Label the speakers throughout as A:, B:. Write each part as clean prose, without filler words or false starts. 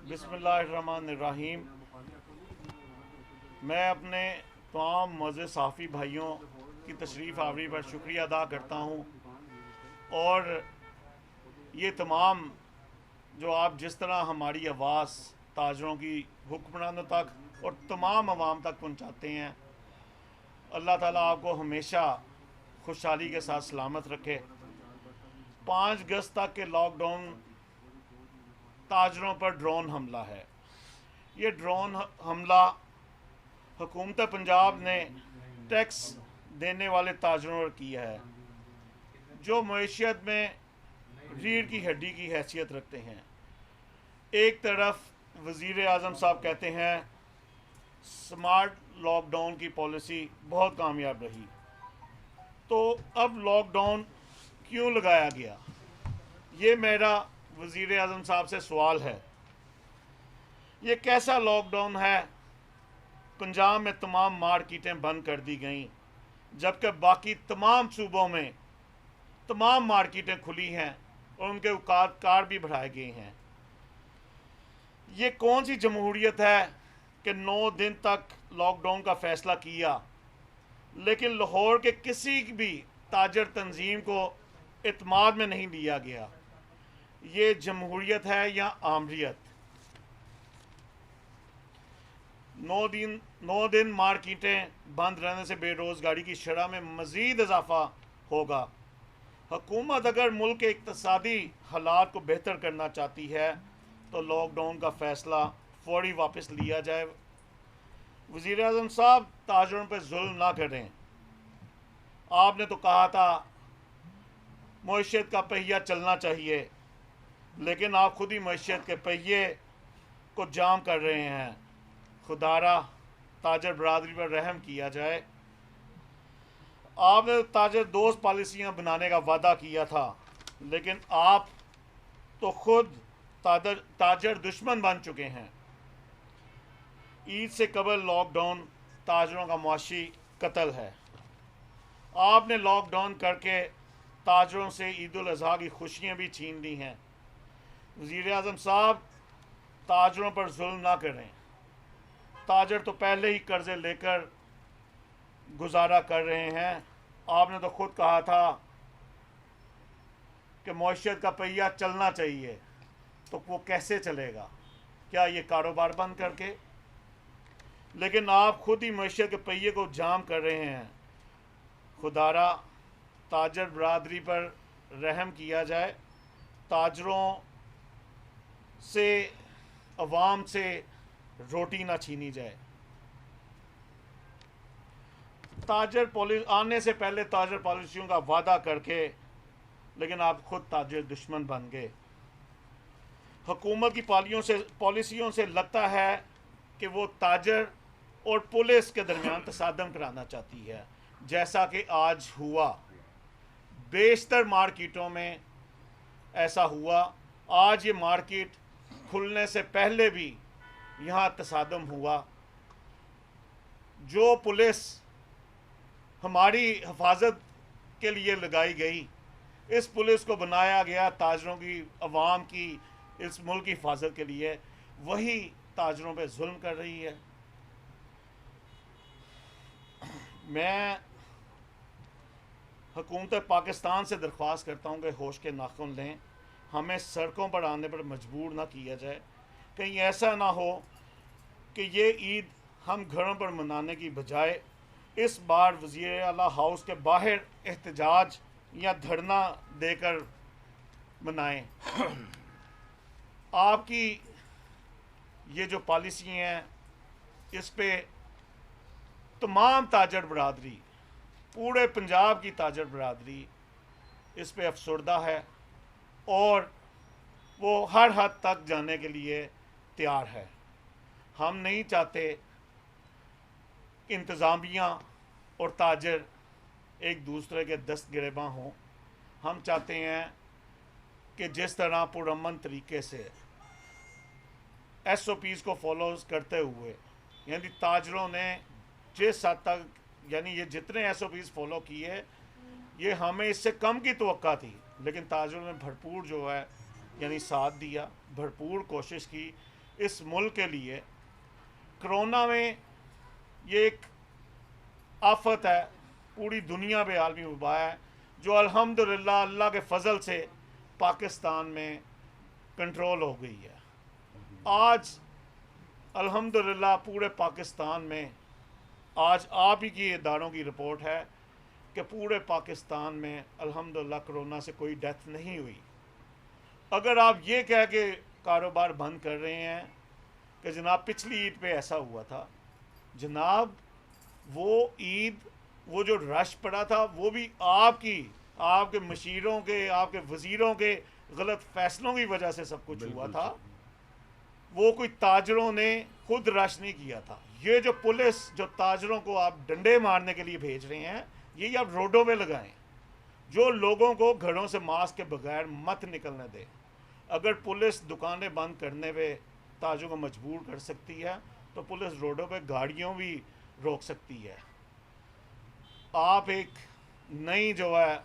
A: बिस्मिल्लाहिर्रहमानिर्रहीम। मैं अपने तमाम मज़े साफ़ी भाइयों की तशरीफ़ आवरी पर शुक्रिया अदा करता हूँ। और ये तमाम जो आप जिस तरह हमारी आवाज़ ताजरों की हुक्मरानों तक और तमाम आवाम तक पहुँचाते हैं, अल्लाह ताला आपको हमेशा खुशहाली के साथ सलामत रखे। 5 अगस्त तक के लॉकडाउन ताजरों पर ड्रोन हमला है। ये ड्रोन हमला हुकूमत पंजाब ने टैक्स देने वाले ताजरों पर किया है, जो मईशत में रीढ़ की हड्डी की हैसियत रखते हैं। एक तरफ वज़ीर आज़म साहब कहते हैं स्मार्ट लॉकडाउन की पॉलिसी बहुत कामयाब रही, तो अब लॉकडाउन क्यों लगाया गया? ये मेरा वज़ीर आज़म साहब से सवाल है। ये कैसा लॉकडाउन है? पंजाब में तमाम मार्केटें बंद कर दी गईं, जबकि बाकी तमाम सूबों में तमाम मार्केटें खुली हैं और उनके औकात कार भी बढ़ाए गए हैं। ये कौन सी जमहूरियत है कि 9 दिन तक लॉकडाउन का फ़ैसला किया, लेकिन लाहौर के किसी भी ताजर तंजीम को इत्माद में नहीं लिया गया? ये जमहूरियत है या आमरियत? 9 दिन मार्केटें बंद रहने से बेरोज़गारी की शरह में मज़ीद इजाफा होगा। हुकूमत अगर मुल्क के इक़्तिसादी हालात को बेहतर करना चाहती है तो लॉकडाउन का फ़ैसला फ़ौरी वापस लिया जाए। वज़ीर आज़म साहब, ताजरों पर जुल्म ना करें। आपने तो कहा था मईशत का पहिया चलना चाहिए, लेकिन आप खुद ही मईशत के पहिए को जाम कर रहे हैं। खुदारा ताजर बरादरी पर रहम किया जाए। आपने ताजर दोस्त पॉलिसियाँ बनाने का वादा किया था, लेकिन आप तो खुद ताजर दुश्मन बन चुके हैं। ईद से कबल लॉकडाउन ताजरों का मुआशी कत्ल है। आपने लॉकडाउन करके ताजरों से ईद उल अज़हा की खुशियाँ भी छीन ली हैं। वज़ीर आज़म साहब, ताजरों पर जुल्म ना करें। ताजर तो पहले ही कर्ज़े लेकर गुजारा कर रहे हैं। आपने तो खुद कहा था कि मईशत का पहिया चलना चाहिए, तो वो कैसे चलेगा? क्या ये कारोबार बंद करके? लेकिन आप खुद ही मईशत के पहिए को जाम कर रहे हैं। खुदारा ताजर बरादरी पर रहम किया जाए। ताजरों से, अवाम से रोटी ना छीनी जाए। आने से पहले ताजर पॉलिसियों का वादा करके, लेकिन आप खुद ताजर दुश्मन बन गए। हुकूमत की पॉलिसियों से लगता है कि वो ताजर और पुलिस के दरमियान तसादम कराना चाहती है, जैसा कि आज हुआ। बेशतर मार्केटों में ऐसा हुआ। आज ये मार्केट खुलने से पहले भी यहाँ तसादम हुआ। जो पुलिस हमारी हिफाजत के लिए लगाई गई, इस पुलिस को बनाया गया ताजरों की, अवाम की, इस मुल्क की हिफाजत के लिए, वही ताजरों पे जुल्म कर रही है। मैं हुकूमत पाकिस्तान से दरख्वास्त करता हूँ कि होश के नाखून लें। हमें सड़कों पर आने पर मजबूर ना किया जाए। कहीं ऐसा ना हो कि ये ईद हम घरों पर मनाने की बजाय इस बार वज़ीर आला हाउस के बाहर एहतजाज या धरना देकर मनाएं। आपकी ये जो पॉलिसी हैं, इस पे तमाम ताजर बरादरी, पूरे पंजाब की ताजर बरादरी इस पे अफसरदा है और वो हर हद तक जाने के लिए तैयार है। हम नहीं चाहते इंतज़ामिया और ताजर एक दूसरे के दस्त गिरेबां हों। हम चाहते हैं कि जिस तरह पुरअमन तरीके से SOPs को फॉलो करते हुए, यानी ताजरों ने जिस हद तक, यानी ये जितने SOPs फॉलो किए, ये हमें इससे कम की तवक्का थी, लेकिन ताजरों ने भरपूर जो है यानी साथ दिया, भरपूर कोशिश की इस मुल्क के लिए। कोरोना में ये एक आफत है, पूरी दुनिया पे आलमी वबा है, जो अल्हम्दुलिल्लाह अल्लाह के फ़ज़ल से पाकिस्तान में कंट्रोल हो गई है। आज अल्हम्दुलिल्लाह पूरे पाकिस्तान में, आज आप ही की इदारों की रिपोर्ट है कि पूरे पाकिस्तान में अल्हम्दुलिल्लाह कोरोना से कोई डेथ नहीं हुई। अगर आप ये कह के कारोबार बंद कर रहे हैं कि जनाब पिछली ईद पे ऐसा हुआ था, जनाब वो ईद, वो जो रश पड़ा था वो भी आपके मशीरों के, आपके वज़ीरों के गलत फ़ैसलों की वजह से सब कुछ हुआ था। वो कोई ताजरों ने खुद रश नहीं किया था। ये जो पुलिस, जो ताजरों को आप डंडे मारने के लिए भेज रहे हैं, यही आप रोडों पे लगाएं, जो लोगों को घरों से मास्क के बगैर मत निकलने दें। अगर पुलिस दुकानें बंद करने पे ताजों को मजबूर कर सकती है तो पुलिस रोडों पे गाड़ियों भी रोक सकती है। आप एक नई जो है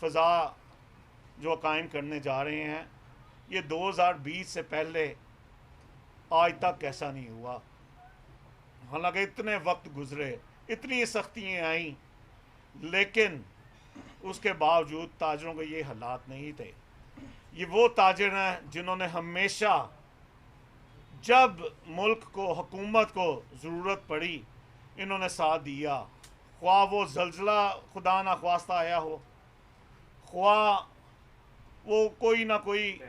A: फ़ज़ा जो कायम करने जा रहे हैं, ये 2020 से पहले आज तक ऐसा नहीं हुआ। हालांकि इतने वक्त गुजरे, इतनी सख्तियाँ आई, लेकिन उसके बावजूद ताजरों के ये हालात नहीं थे। ये वो ताजर हैं जिन्होंने हमेशा, जब मुल्क को, हुकूमत को ज़रूरत पड़ी, इन्होंने साथ दिया। ख्वाह वो ज़ल्ज़ला खुदा ना ख्वास्ता आया हो, ख्वाह वो कोई ना कोई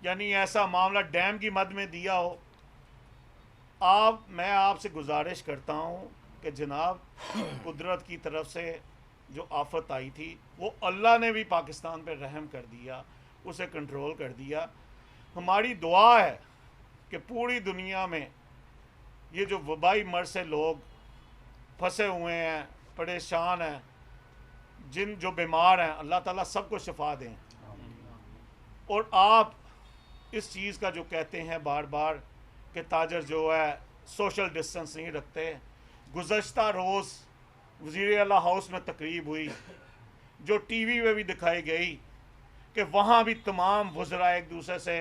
A: यानी ऐसा मामला डैम की मद में दिया हो। मैं आपसे गुजारिश करता हूँ कि जनाब कुदरत की तरफ से जो आफत आई थी, वो अल्लाह ने भी पाकिस्तान पे रहम कर दिया, उसे कंट्रोल कर दिया। हमारी दुआ है कि पूरी दुनिया में ये जो वबाई मर्ज़ से लोग फंसे हुए हैं, परेशान हैं, जो बीमार हैं, अल्लाह ताला सबको शिफा दें। और आप इस चीज़ का जो कहते हैं बार बार कि ताजर जो है सोशल डिस्टेंस नहीं रखते, गुज़श्ता रोज़ वज़ीर आला हाउस में तकरीब हुई, जो टीवी में भी दिखाई गई कि वहाँ भी तमाम वज़रा एक दूसरे से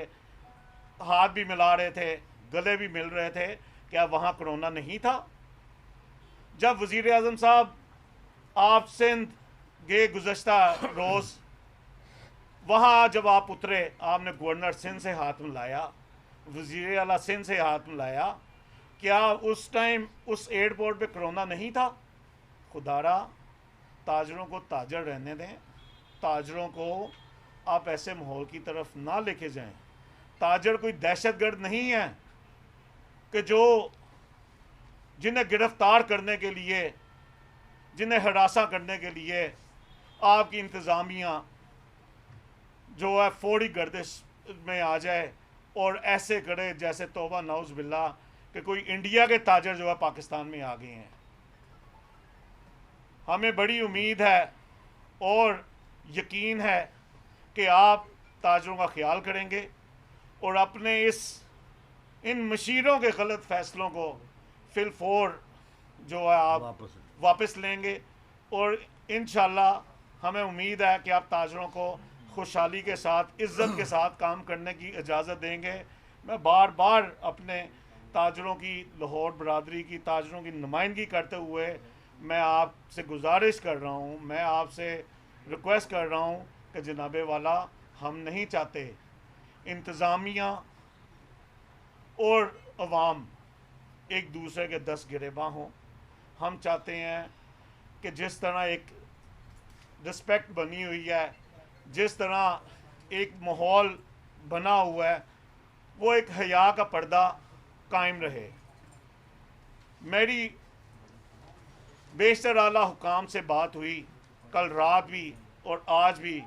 A: हाथ भी मिला रहे थे, गले भी मिल रहे थे। क्या वहाँ कोरोना नहीं था? जब वज़ीर आज़म साहब आप सिंध गए गुज़श्ता रोज़, वहाँ जब आप उतरे, आपने गवर्नर सिंध से हाथ मिलाया, वज़ीर आला सिंध से हाथ मिलाया। क्या उस टाइम उस एयरपोर्ट पे कोरोना नहीं था? खुदारा ताजरों को ताजर रहने दें, ताजरों को आप ऐसे माहौल की तरफ ना लेके जाएं। ताजर कोई दहशतगर्द नहीं है कि जिन्हें गिरफ्तार करने के लिए, जिन्हें हरासा करने के लिए आपकी इंतज़ामिया जो है फौरी गर्दिश में आ जाए और ऐसे करे जैसे तौबा नाउज़ बिल्ला कि कोई इंडिया के ताजर जो है पाकिस्तान में आ गए हैं। हमें बड़ी उम्मीद है और यकीन है कि आप ताजरों का ख्याल करेंगे और अपने इन मशीरों के गलत फ़ैसलों को फिलफोर जो है आप वापस लेंगे। और इंशाअल्लाह हमें उम्मीद है कि आप ताजरों को खुशहाली के साथ, इज़्ज़त के साथ काम करने की इजाज़त देंगे। मैं बार बार अपने ताजरों की, लाहौर बरादरी की ताजरों की नुमाइंदगी करते हुए मैं आपसे गुजारिश कर रहा हूँ, मैं आपसे रिक्वेस्ट कर रहा हूँ कि जनाबे वाला, हम नहीं चाहते इंतज़ामिया और अवाम एक दूसरे के दस गिरेबां हों। हम चाहते हैं कि जिस तरह एक रिस्पेक्ट बनी हुई है, जिस तरह एक माहौल बना हुआ है, वो एक हया का पर्दा कायम रहे। मेरी बेशतर आला हुकाम से बात हुई कल रात भी और आज भी,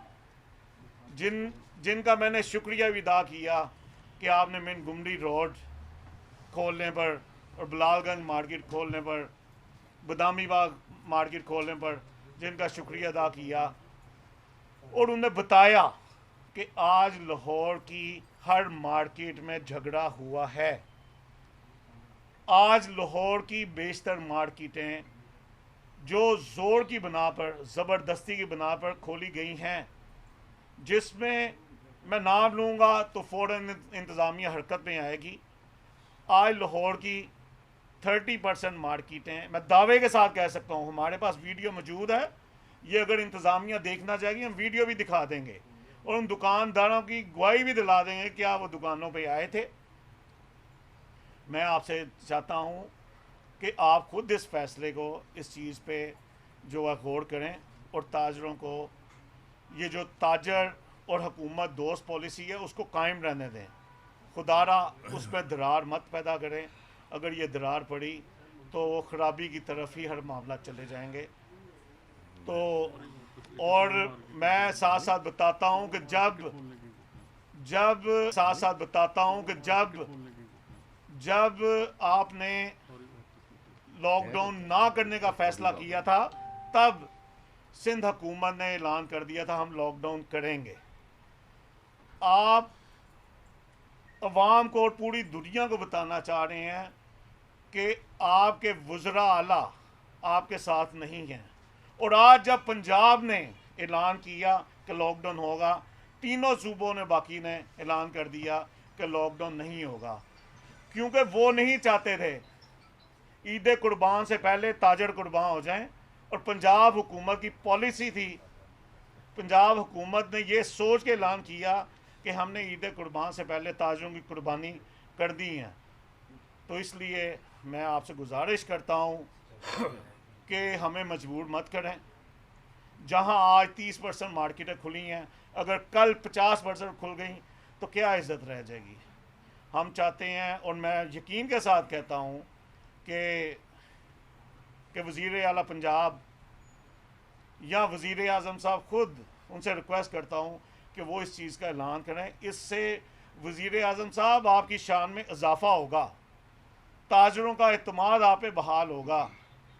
A: जिनका मैंने शुक्रिया भी अदा किया कि आपने मिन गुमरी रोड खोलने पर और बिलालगंज मार्केट खोलने पर, बदामी बाग मार्केट खोलने पर जिनका शुक्रिया अदा किया और उन्हें बताया कि आज लाहौर की हर मार्केट में झगड़ा हुआ है। आज लाहौर की बेशतर मार्केटें जो ज़ोर की बिना पर, ज़बरदस्ती की बिना पर खोली गई हैं, जिसमें मैं नाम लूँगा तो फ़ौरन इंतज़ामिया हरकत में आएगी। आज लाहौर की 30% मार्केटें, मैं दावे के साथ कह सकता हूँ, हमारे पास वीडियो मौजूद है, ये अगर इंतज़ामिया देखना चाहेगी हम वीडियो भी दिखा देंगे और उन दुकानदारों की गवाही भी दिला देंगे क्या वो दुकानों पे आए थे। मैं आपसे चाहता हूँ कि आप खुद इस फैसले को, इस चीज़ पे जो है गौर करें और ताजरों को, ये जो ताजर और हुकूमत दोस्त पॉलिसी है उसको कायम रहने दें। खुदारा उसमें दरार मत पैदा करें, अगर ये दरार पड़ी तो वो ख़राबी की तरफ ही हर मामला चले जाएंगे। तो और मैं साथ साथ बताता हूँ कि जब आपने लॉकडाउन ना करने का फैसला किया था तब सिंध हुकूमत ने ऐलान कर दिया था हम लॉकडाउन करेंगे। आप अवाम को और पूरी दुनिया को बताना चाह रहे हैं कि आपके वज़रा आला आपके साथ नहीं हैं। और आज जब पंजाब ने ऐलान किया कि लॉकडाउन होगा, तीनों सूबों ने बाकी ने ऐलान कर दिया कि लॉकडाउन नहीं होगा, क्योंकि वो नहीं चाहते थे ईद कुर्बान से पहले ताजर कुर्बान हो जाएं। और पंजाब हुकूमत की पॉलिसी थी, पंजाब हुकूमत ने ये सोच के ऐलान किया कि हमने ईद कुर्बान से पहले ताजरों की कुर्बानी कर दी है। तो इसलिए मैं आपसे गुजारिश करता हूँ कि हमें मजबूर मत करें। जहाँ आज 30% मार्केटें खुली हैं, अगर कल 50% खुल गई तो क्या इज़्ज़त रह जाएगी। हम चाहते हैं, और मैं यकीन के साथ कहता हूँ कि वज़ीर आला पंजाब या वज़ीर आज़म साहब खुद, उनसे रिक्वेस्ट करता हूँ कि वो इस चीज़ का ऐलान करें। इससे वज़ीर आज़म साहब आपकी शान में इजाफ़ा होगा, ताजरों का एतमाद आप पे बहाल होगा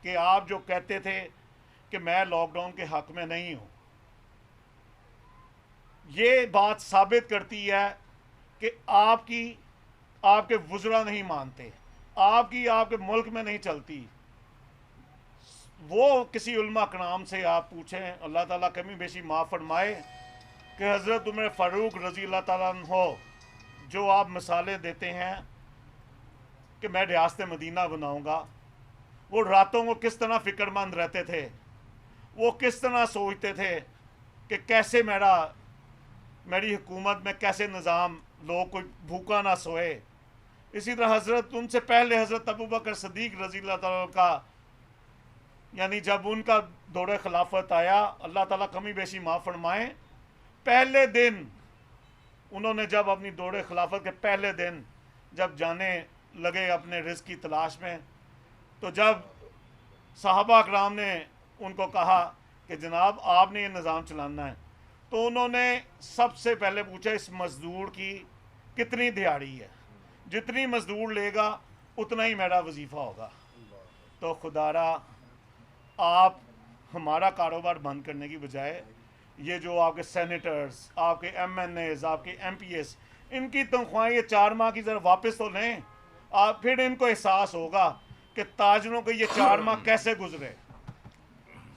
A: कि आप जो कहते थे कि मैं लॉकडाउन के हक़ में नहीं हूँ, ये बात साबित करती है कि आपके वज़रा नहीं मानते, आपके मुल्क में नहीं चलती। वो किसी उलमा कराम से आप पूछें, अल्लाह ताला कमी बेशी माफ़ फरमाए, कि हज़रत उमर फ़ारूक रज़ी अल्लाह ताला अन्हो जो आप मिसालें देते हैं कि मैं रियासत मदीना बनाऊंगा, वो रातों को किस तरह फ़िक्रमंद रहते थे, वो किस तरह सोचते थे कि कैसे मेरी हुकूमत में कैसे निज़ाम, लोग कोई भूखा ना सोए। इसी तरह उनसे पहले हज़रत अबू बकर सदीक रज़ी अल्लाह ताला का, यानी जब उनका दौरे खिलाफत आया, अल्लाह ताला कमी बेशी माफ़ फरमाए, पहले दिन उन्होंने जब अपनी दौरे खिलाफत के पहले दिन जब जाने लगे अपने रिज़्क़ की तलाश में, तो जब सहाबा कराम ने उनको कहा कि जनाब आपने ये निज़ाम चलाना है, तो उन्होंने सबसे पहले पूछा इस मज़दूर की कितनी दिहाड़ी है, जितनी मज़दूर लेगा उतना ही मेरा वजीफ़ा होगा। तो खुदारा आप हमारा कारोबार बंद करने की बजाय ये जो आपके सेनेटर्स, आपके MNAs, आपके MPs, इनकी तनख्वाहें ये 4 माह की ज़रा वापस तो लें। आप फिर इनको एहसास होगा कि ताजरों के ये 4 माह कैसे गुजरे।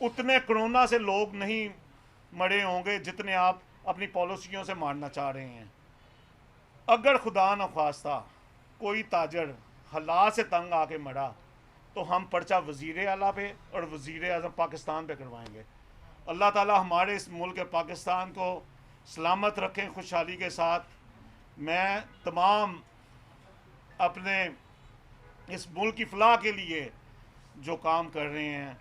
A: उतने कोरोना से लोग नहीं मरे होंगे जितने आप अपनी पॉलिसियों से मारना चाह रहे हैं। अगर खुदा न ख्वास्ता कोई ताजर हालात से तंग आके मरा तो हम पर्चा वज़ीर आला पे और वज़ीर आज़म पाकिस्तान पे करवाएंगे। अल्लाह ताला हमारे इस मुल्क पाकिस्तान को सलामत रखें, खुशहाली के साथ। मैं तमाम अपने इस मुल्क की फ़लाह के लिए जो काम कर रहे हैं,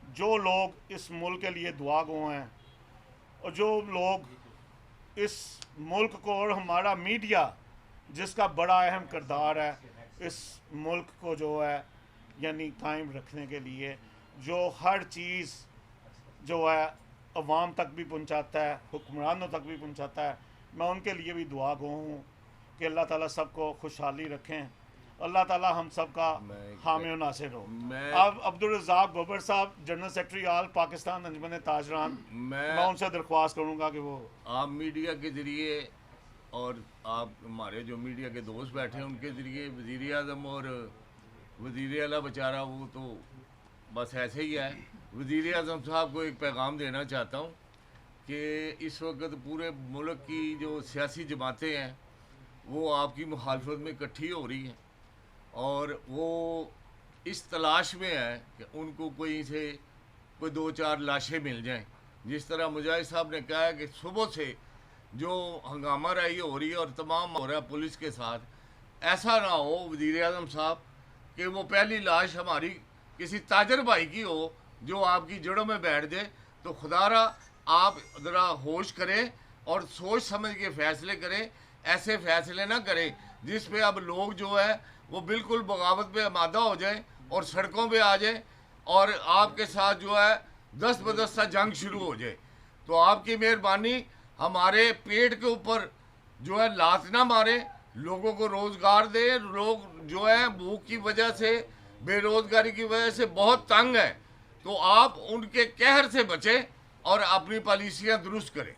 A: जो लोग इस मुल्क के लिए दुआ गो हैं, और जो लोग इस मुल्क को और हमारा मीडिया जिसका बड़ा अहम किरदार है इस मुल्क को जो है यानी कायम रखने के लिए, जो हर चीज़ जो है अवाम तक भी पहुंचाता है, हुक्मरानों तक भी पहुंचाता है, मैं उनके लिए भी दुआ गो हूँ कि अल्लाह ताला सबको खुशहाली रखें। अल्लाह ताला हम सब का हामी और नासिर हो। अब अब्दुल रज़ाक बबर साहब, जनरल सेक्रेटरी आल पाकिस्तान अंजुमन ताजरान, मैं उनसे दरख्वास्त करूँगा कि वो
B: आप मीडिया के ज़रिए और आप हमारे जो मीडिया के दोस्त बैठे हैं उनके ज़रिए वज़ीर आज़म और वज़ीर आला बेचारा वो तो बस ऐसे ही है। वज़ीर आज़म साहब को एक पैगाम देना चाहता हूँ कि इस वक्त पूरे मुल्क की जो सियासी जमातें हैं वो आपकी मुखालफत में इकट्ठी हो रही हैं। और वो इस तलाश में है कि उनको कोई 2-4 लाशें मिल जाएं। जिस तरह मुजाहिद साहब ने कहा है कि सुबह से जो हंगामा राई हो रही है और तमाम हो रहा है पुलिस के साथ, ऐसा ना हो वज़ीर आज़म साहब कि वो पहली लाश हमारी किसी ताजर भाई की हो जो आपकी जड़ों में बैठ जाए। तो खुदारा आप ज़रा होश करें और सोच समझ के फ़ैसले करें, ऐसे फ़ैसले ना करें जिस पे अब लोग जो है वो बिल्कुल बगावत पे आमादा हो जाए और सड़कों पे आ जाए और आपके साथ जो है दस्त बदस्ता जंग शुरू हो जाए। तो आपकी मेहरबानी हमारे पेट के ऊपर जो है लात ना मारे, लोगों को रोज़गार दे। लोग जो है भूख की वजह से, बेरोज़गारी की वजह से बहुत तंग है। तो आप उनके कहर से बचें और अपनी पॉलिसियाँ दुरुस्त करें।